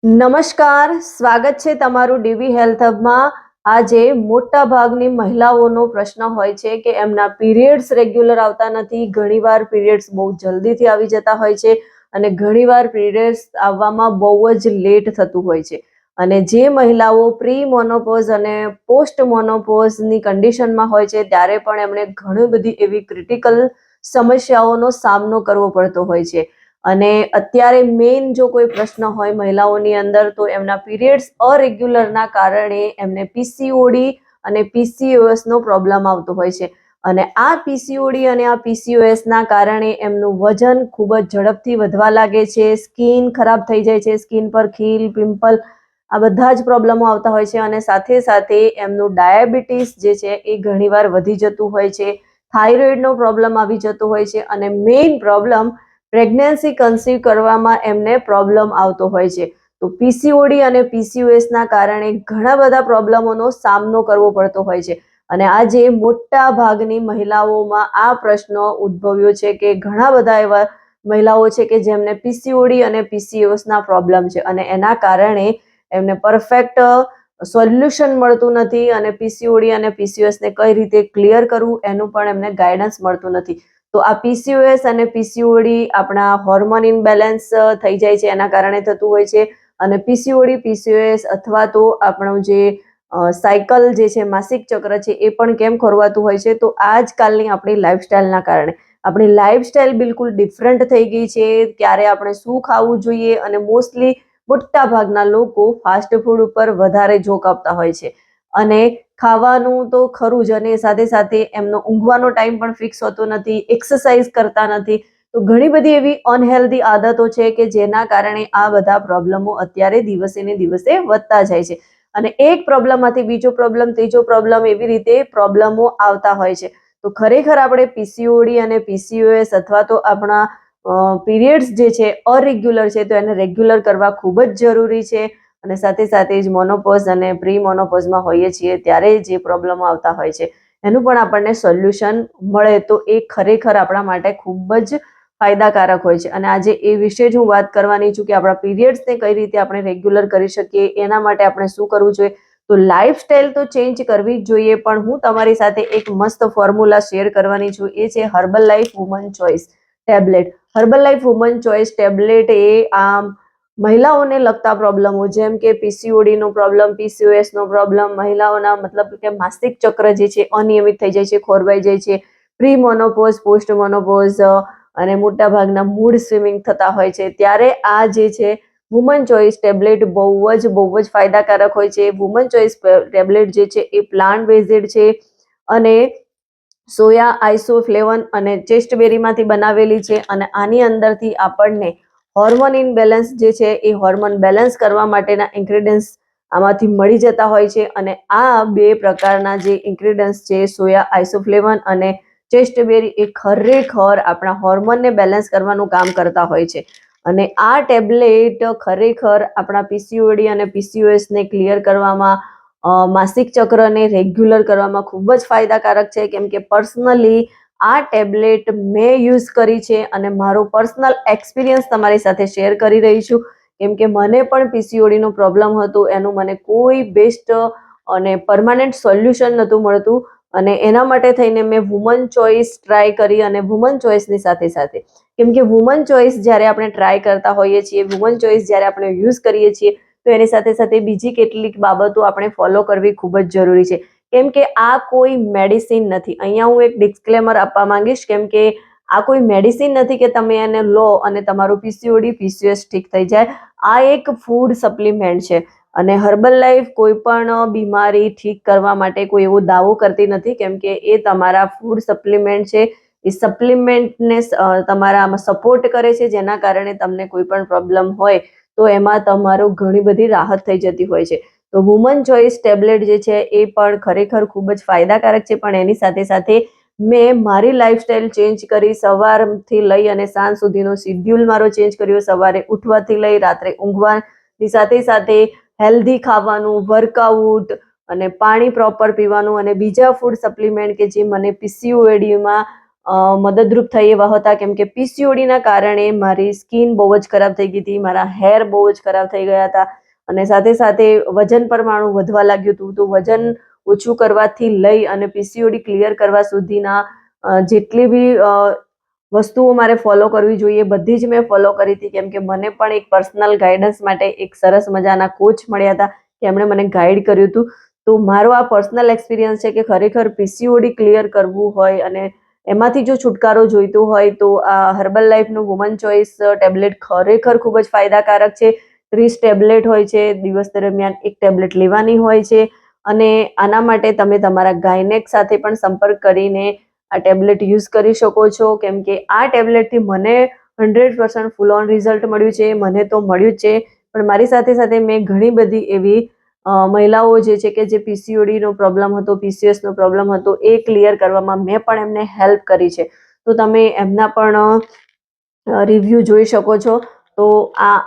નમસ્કાર, સ્વાગત છે તમારું ડીબી હેલ્થ હબમાં। આજે મોટા ભાગની મહિલાઓનો પ્રશ્ન હોય છે કે એમના પીરિયડ્સ રેગ્યુલર આવતા નથી। ઘણીવાર પીરિયડ્સ બહુ જલ્દીથી આવી જતા હોય છે અને ઘણીવાર પીરિયડ્સ આવવામાં બહુ જ લેટ થતું હોય છે। અને જે મહિલાઓ પ્રી મોનોપોઝ અને પોસ્ટ મોનોપોઝની કન્ડિશનમાં હોય છે ત્યારે પણ એમણે ઘણી બધી એવી ક્રિટિકલ સમસ્યાઓનો સામનો કરવો પડતો હોય છે। અને અત્યારે મેઇન જો કોઈ પ્રશ્ન હોય મહિલાઓની અંદર તો એમના પીરિયડ્સ અરેગ્યુલરના કારણે એમને પીસીઓડી અને પીસીઓએસનો પ્રોબ્લેમ આવતો હોય છે। અને આ પીસીઓડી અને આ પીસીઓએસના કારણે એમનું વજન ખૂબ જ ઝડપથી વધવા લાગે છે, સ્કિન ખરાબ થઈ જાય છે, સ્કિન પર ખીલ, પિમ્પલ આ બધા જ પ્રોબ્લેમો આવતા હોય છે। અને સાથે સાથે એમનું ડાયાબિટીસ જે છે એ ઘણીવાર વધી જતું હોય છે, થાઇરોઇડનો પ્રોબ્લેમ આવી જતો હોય છે અને મેઇન પ્રોબ્લેમ પ્રેગ્નન્સી કન્સીવ કરવામાં એમને પ્રોબ્લેમ આવતો હોય છે। તો પીસીઓડી અને પીસીઓએસના કારણે ઘણા બધા પ્રોબ્લેમોનો સામનો કરવો પડતો હોય છે। અને આજે મોટા ભાગની મહિલાઓમાં આ પ્રશ્ન ઉદ્ભવ્યો છે કે ઘણા બધા એવા મહિલાઓ છે કે જેમને પીસીઓડી અને પીસીઓએસના પ્રોબ્લેમ છે અને એના કારણે એમને પરફેક્ટ સોલ્યુશન મળતું નથી અને પીસીઓડી અને પીસીઓએસને કઈ રીતે ક્લિયર કરવું એનું પણ એમને ગાઈડન્સ મળતું નથી। તો આ પીસીઓએસ અને પીસીઓડી આપણા હોર્મોન ઇમ્બેલેન્સ થઈ જાય છે એના કારણે થતું હોય છે। અને પીસીઓડી પીસીઓએસ અથવા તો આપણું જે સાયકલ જે છે, માસિક ચક્ર છે એ પણ કેમ ખોરવાતું હોય છે? તો આજકાલની આપણી લાઈફસ્ટાઈલના કારણે આપણી લાઈફસ્ટાઈલ બિલકુલ ડિફરન્ટ થઈ ગઈ છે। ક્યારે આપણે શું ખાવું જોઈએ અને મોસ્ટલી મોટા ભાગના લોકો ફાસ્ટ ફૂડ ઉપર વધારે જોક આપતા હોય છે અને ખાવાનું તો ખરું જ અને સાથે સાથે એમનો ઊંઘવાનો ટાઈમ પણ ફિક્સ હોતો નથી, એક્સરસાઇઝ કરતા નથી। તો ઘણી બધી એવી અનહેલ્ધી આદતો છે કે જેના કારણે આ બધા પ્રોબ્લેમો અત્યારે દિવસે ને દિવસે વધતા જાય છે અને એક પ્રોબ્લેમમાંથી બીજો પ્રોબ્લેમ, ત્રીજો પ્રોબ્લેમ એવી રીતે પ્રોબ્લેમો આવતા હોય છે। તો ખરેખર આપણે પીસીઓડી અને પીસીઓએસ અથવા તો આપણા પીરિયડ્સ જે છે અરેગ્યુલર છે તો એને રેગ્યુલર કરવા ખૂબ જ જરૂરી છે। અને સાથે સાથે જ મોનોપોઝ અને પ્રી મોનોપોઝમાં હોઈએ છીએ ત્યારે જે પ્રોબ્લેમો આવતા હોય છે એનું પણ આપણને સોલ્યુશન મળે તો એ ખરેખર આપણા માટે ખૂબ જ ફાયદાકારક હોય છે। અને આજે એ વિશે જ હું વાત કરવાની છું કે આપણા પીરિયડ્સને કઈ રીતે આપણે રેગ્યુલર કરી શકીએ, એના માટે આપણે શું કરવું જોઈએ। તો લાઈફસ્ટાઈલ તો ચેન્જ કરવી જ જોઈએ, પણ હું તમારી સાથે એક મસ્ત ફોર્મ્યુલા શેર કરવાની છું, એ છે Herbalife woman choice tablet. Herbalife woman choice tablet એ મહિલાઓને લગતા પ્રોબ્લેમો જેમ કે પીસીઓડીનો પ્રોબ્લેમ, પીસીઓએસનો પ્રોબ્લેમ, મહિલાઓના મતલબ કે માસિક ચક્ર જે છે અનિયમિત થઈ જાય છે, ખોરવાઈ જાય છે, પ્રી મોનોપોઝ, પોસ્ટ મોનોપોઝ અને મોટા ભાગના મૂડ સ્વિંગ થતા હોય છે ત્યારે આ જે છે વુમન ચોઇસ ટેબ્લેટ બહુ જ ફાયદાકારક હોય છે। વુમન ચોઇસ ટેબ્લેટ જે છે એ પ્લાન્ટ બેઝડ છે અને સોયા, આઇસોફ્લેવન અને ચેસ્ટબેરીમાંથી બનાવેલી છે અને આની અંદરથી આપણને હોર્મોન ઇનબેલેન્સ જે છે એ હોર્મોન બેલેન્સ કરવા માટેના ઇન્ગ્રેડિયન્ટ્સ આમાંથી મળી જતા હોય છે। અને આ બે પ્રકારના જે ઇન્ગ્રેડિયન્ટ્સ છે, સોયા, આઇસોફ્લેવન અને ચેસ્ટબેરી, એ ખરેખર આપણા હોર્મોનને બેલેન્સ કરવાનું કામ કરતા હોય છે। અને આ ટેબ્લેટ ખરેખર આપણા પીસીઓડી અને પીસીઓએસને ક્લિયર કરવામાં, માસિક ચક્રને રેગ્યુલર કરવામાં ખૂબ જ ફાયદાકારક છે। કેમ કે પર્સનલી આ ટેબ્લેટ મેં યુઝ કરી છે અને મારો પર્સનલ એક્સપિરિયન્સ તમારી સાથે શેર કરી રહી છું કેમ કે મને પણ પીસીઓડીનો પ્રોબ્લેમ હતો, એનું મને કોઈ બેસ્ટ અને પરમાનન્ટ સોલ્યુશન નહોતું મળતું અને એના માટે થઈને મેં વુમન ચોઇસ ટ્રાય કરી અને વુમન ચોઇસની સાથે સાથે કેમ કે વુમન ચોઇસ જ્યારે આપણે ટ્રાય કરતા હોઈએ છીએ, વુમન ચોઇસ જ્યારે આપણે યુઝ કરીએ છીએ તો એની સાથે સાથે બીજી કેટલીક બાબતો આપણે ફોલો કરવી ખૂબ જ જરૂરી છે કેમ કે આ કોઈ મેડિસિન નથી। અહીંયા હું એક ડિસ્ક્લેમર આપવા માંગીશ કેમ કે આ કોઈ મેડિસિન નથી કે તમે એને લો અને તમારું પીસીઓડી, પીસીઓએસ ઠીક થઈ જાય। આ એક ફૂડ સપ્લિમેન્ટ છે અને હર્બલ લાઈફ કોઈ પણ બીમારી ઠીક કરવા માટે કોઈ એવો દાવો કરતી નથી કેમ કે એ તમારા ફૂડ સપ્લિમેન્ટ છે। એ સપ્લિમેન્ટને તમારામાં સપોર્ટ કરે છે જેના કારણે તમને કોઈ પણ પ્રોબ્લેમ હોય તો એમાં તમારો ઘણી બધી રાહત થઈ જતી હોય છે। તો વુમન ચોઇસ ટેબ્લેટ જે છે એ પણ ખરેખર ખૂબ જ ફાયદાકારક છે, પણ એની સાથે સાથે મેં મારી લાઈફસ્ટાઈલ ચેન્જ કરી, સવારથી લઈ અને સાંજ સુધીનો શિડ્યુલ મારો ચેન્જ કર્યો। સવારે ઉઠવાથી લઈ રાત્રે ઊંઘવાની સાથે સાથે હેલ્ધી ખાવાનું, વર્કઆઉટ અને પાણી પ્રોપર પીવાનું અને બીજા ફૂડ સપ્લિમેન્ટ કે જે મને પીસીઓડીમાં મદદરૂપ થઈ એવા હતા, કેમ કે પીસીઓડીના કારણે મારી સ્કિન બહુ જ ખરાબ થઈ ગઈ હતી, મારા હેર બહુ જ ખરાબ થઈ ગયા હતા અને સાથે સાથે વજન પરમાણુ વધવા લાગ્યું હતું. તો વજન ઓછું કરવાથી લઈ અને પીસીઓડી ક્લિયર કરવા સુધીના જેટલી બી વસ્તુઓ મારે ફોલો કરવી જોઈએ બધી જ મેં ફોલો કરી હતી, કેમ કે મને પણ એક પર્સનલ ગાઈડન્સ માટે એક સરસ મજાના કોચ મળ્યા હતા કે એમણે મને ગાઈડ કર્યું હતું. તો મારો આ પર્સનલ એક્સપિરિયન્સ છે કે ખરેખર પીસીઓડી ક્લિયર કરવું હોય અને એમાંથી જો છુટકારો જોઈતો હોય તો આ હર્બલ લાઈફનું વુમન ચોઇસ ટેબ્લેટ ખરેખર ખૂબ જ ફાયદાકારક છે. 30 ટેબ્લેટ હોય છે, દિવસ દરમિયાન એક ટેબ્લેટ લેવાની હોય છે અને આના માટે તમે તમારા ગાયનેક સાથે પણ સંપર્ક કરીને આ ટેબ્લેટ યુઝ કરી શકો છો, કેમ કે આ ટેબ્લેટથી મને 100% ફૂલ ઓન રિઝલ્ટ મળ્યું છે. મને તો મળ્યું જ છે, પણ મારી સાથે સાથે મેં ઘણી બધી એવી મહિલાઓ જે છે કે જે પીસીઓડીનો પ્રોબ્લેમ હતો, પીસીઓએસનો પ્રોબ્લેમ હતો, એ ક્લિયર કરવામાં મેં પણ એમને હેલ્પ કરી છે. તો તમે એમના પણ રિવ્યૂ જોઈ શકો છો. તો આ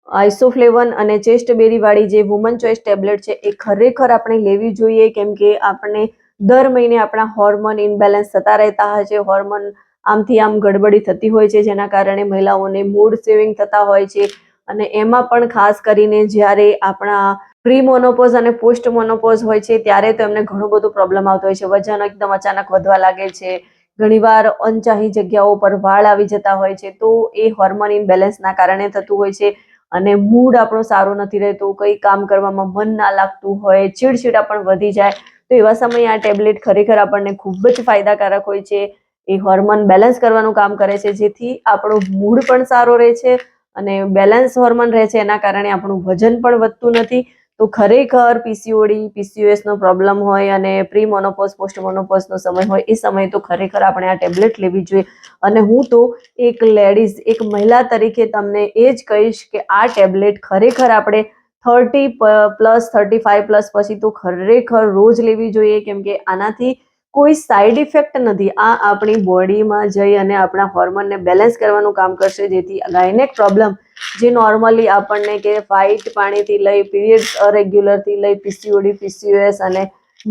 આઇસોફ્લેવન અને ચેસ્ટબેરી વાળી જે વુમન ચોઇસ ટેબ્લેટ છે એ ખરેખર આપણે લેવી જોઈએ, કેમ કે આપણે દર મહિને આપણા હોર્મોન ઇમ્બેલેન્સ થતા રહેતા હોય છે, હોર્મોન આમથી આમ ગડબડી થતી હોય છે, જેના કારણે મહિલાઓને મૂડ સ્વિંગ થતા હોય છે અને એમાં પણ ખાસ કરીને જ્યારે આપણા પ્રી મોનોપોઝ અને પોસ્ટ મોનોપોઝ હોય છે ત્યારે તો એમને ઘણું બધું પ્રોબ્લેમ આવતો હોય છે. વજન એકદમ અચાનક વધવા લાગે છે, ઘણીવાર અનચાહી જગ્યાઓ પર વાળ આવી જતા હોય છે, તો એ હોર્મોન ઇમ્બેલેન્સના કારણે થતું હોય છે અને મૂડ આપણો સારો નથી રહેતો, કંઈ કામ કરવામાં મન ના લાગતું હોય, ચીડચીડા પણ વધી જાય. તો એવા સમયે આ ટેબ્લેટ ખરેખર આપણને ખૂબ જ ફાયદાકારક હોય છે. એ હોર્મોન બેલેન્સ કરવાનું કામ કરે છે, જેથી આપણો મૂડ પણ સારો રહે છે અને બેલેન્સ હોર્મોન રહે છે, એના કારણે આપણું વજન પણ વધતું નથી. તો ખરેખર પીસીઓડી, પીસીઓએસનો પ્રોબ્લેમ હોય અને પ્રી મોનોપોઝ, પોસ્ટ મોનોપોઝનો સમય હોય, એ સમયે તો ખરેખર આપણે આ ટેબ્લેટ લેવી જોઈએ. અને હું તો એક લેડીઝ, એક મહિલા તરીકે તમને એ જ કહીશ કે આ ટેબ્લેટ ખરેખર આપણે 30+, 35+ પછી તો ખરેખર રોજ લેવી જોઈએ, કેમ કે આનાથી કોઈ સાઈડ ઇફેક્ટ નથી. આ આપણી બોડીમાં જઈ અને આપણા હોર્મોનને બેલેન્સ કરવાનું કામ કરશે, જેથી ગાયનેક પ્રોબ્લેમ જે નોર્મલી આપણને કે વ્હાઇટ પાણીથી લઈ, પીરિયડ્સ અરેગ્યુલરથી લઈ, પીસીઓડી, પીસીઓએસ અને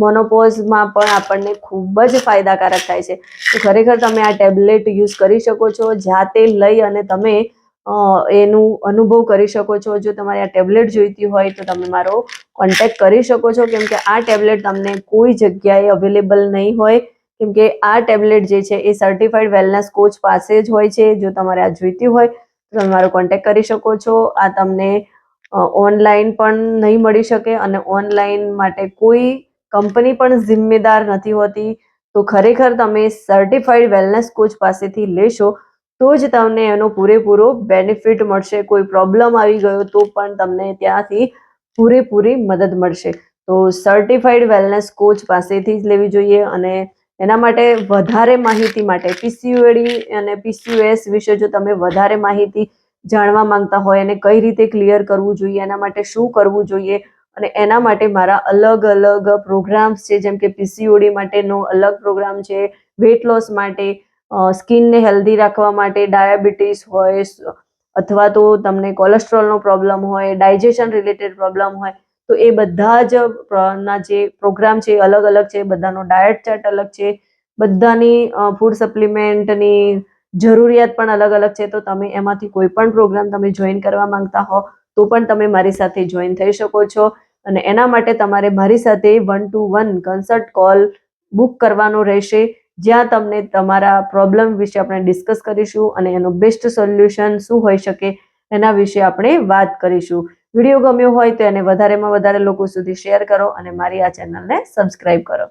મોનોપોઝમાં પણ આપણને ખૂબ જ ફાયદાકારક થાય છે. તો ખરેખર તમે આ ટેબ્લેટ યુઝ કરી શકો છો, જાતે લઈ અને તમે એનું અનુભવ કરી શકો છો. જો તમારે આ ટેબ્લેટ જોઈતી હોય તો તમે મારો કોન્ટેક્ટ કરી શકો છો, કેમ કે આ ટેબ્લેટ તમને કોઈ જગ્યાએ અવેલેબલ નહીં હોય, કેમ કે આ ટેબ્લેટ જે છે એ સર્ટિફાઈડ વેલનેસ કોચ પાસે જ હોય છે. જો તમારે આ જોઈતી હોય તો તમે મારો કોન્ટેક્ટ કરી શકો છો. આ તમને ઓનલાઈન પણ નહીં મળી શકે અને ઓનલાઈન માટે કોઈ કંપની પણ જિમ્મેદાર નથી હોતી. તો ખરેખર તમે સર્ટિફાઈડ વેલનેસ કોચ પાસેથી લેશો તો જ તમને એનો પૂરેપૂરો બેનિફિટ મળશે. કોઈ પ્રોબ્લેમ આવી ગયો તો પણ તમને ત્યાંથી પૂરેપૂરી મદદ મળશે. તો સર્ટિફાઈડ વેલનેસ કોચ પાસેથી જ લેવી જોઈએ. અને એના માટે વધારે માહિતી માટે પીસીઓડી અને પીસીઓએસ વિશે જો તમે વધારે માહિતી જાણવા માંગતા હોય અને કઈ રીતે ક્લિયર કરવું જોઈએ, એના માટે શું કરવું જોઈએ, અને એના માટે મારા અલગ અલગ પ્રોગ્રામ્સ છે, જેમ કે પીસીઓડી માટેનો અલગ પ્રોગ્રામ છે, વેટ લોસ માટે, સ્કિનને હેલ્ધી રાખવા માટે, ડાયાબિટીસ હોય અથવા તો તમને કોલેસ્ટ્રોલનો પ્રોબ્લેમ હોય, ડાયજેશન રિલેટેડ પ્રોબ્લેમ હોય, તો એ બધા જ ના જે પ્રોગ્રામ છે અલગ અલગ છે, બધાનો ડાયટ ચાર્ટ અલગ છે, બધાની ફૂડ સપ્લિમેન્ટની જરૂરિયાત પણ અલગ અલગ છે. તો તમે એમાંથી કોઈ પણ પ્રોગ્રામ તમે જોઈન કરવા માંગતા હો તો પણ તમે મારી સાથે જોઈન થઈ શકો છો. અને એના માટે તમારે મારી સાથે 1-to-1 કન્સલ્ટ કોલ બુક કરવાનો રહેશે, જ્યાં તમને તમારા પ્રોબ્લેમ વિશે આપણે ડિસ્કસ કરીશું અને એનું બેસ્ટ સોલ્યુશન શું હોઈ શકે એના વિશે આપણે વાત કરીશું. વિડીયો ગમ્યો હોય તો એને વધારેમાં વધારે લોકો સુધી શેર કરો અને મારી આ ચેનલને સબસ્ક્રાઇબ કરો.